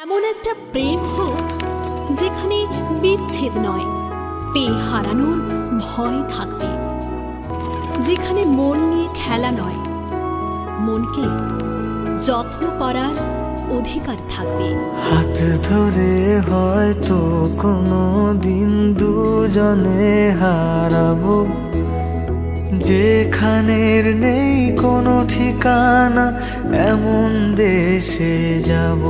এমন একটা প্রেম হোক যেখানে বিচ্ছেদ নয়, পেয়ে হারানোর ভয় থাকবে, যেখানে মন নিয়ে খেলা নয়, মনকে যত্ন করার অধিকার থাকবে। হাত ধরে হয়তো কোনো দিন দুজনে হারাবো, যেখানের নেই কোনো ঠিকানা, এমন দেশে যাব।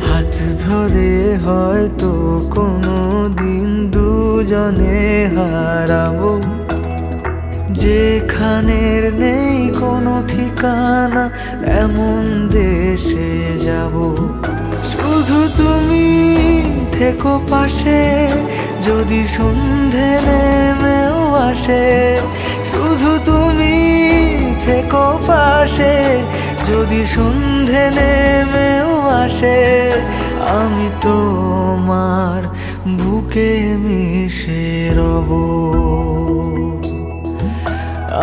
হাত ধরে হয়তো কোনো দিন দুজনে হারাবো, যেখানের নেই কোনো ঠিকানা, এমন দেশে যাব। শুধু তুমি থেকো পাশে, যদি সন্ধে নেমেও আসে। শুধু তুমি থেকো পাশে, যদি সন্ধে নেমেও আসে। আমি তোমার বুকে মিশে রব,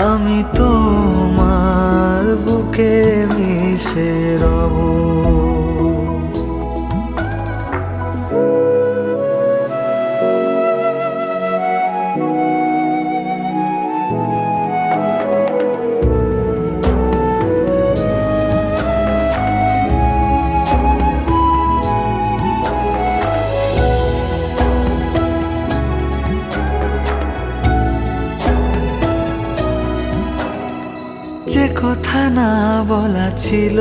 আমি তোমার বুকে মিশে রব। যে কথা না বলা ছিল,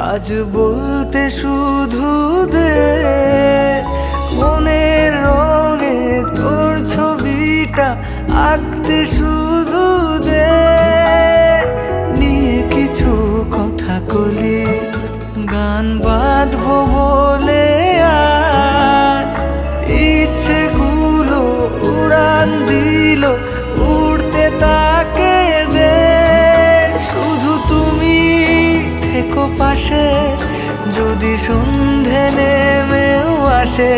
আজ বলতে শুধু দে। মনের রঙে তোর ছবিটা আঁকতে শুধু দে। নিয়ে কিছু কথা কলি, গান বাঁধবো বলে আজ। ইচ্ছেগুলো উড়ান দিল, উড়তে তাকে দে। শুধু তুমি থেকো পাশে, যদি সন্ধে নেমেও আসে।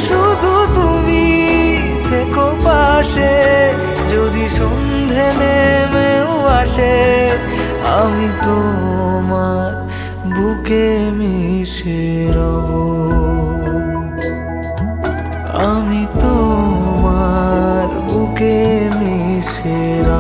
শুধু তুমি থেকো পাশে, যদি সন্ধে নেমেও আসে। আমি তোমার বুকে মিশে রব, আমি তোমার বুকে মিশে রব।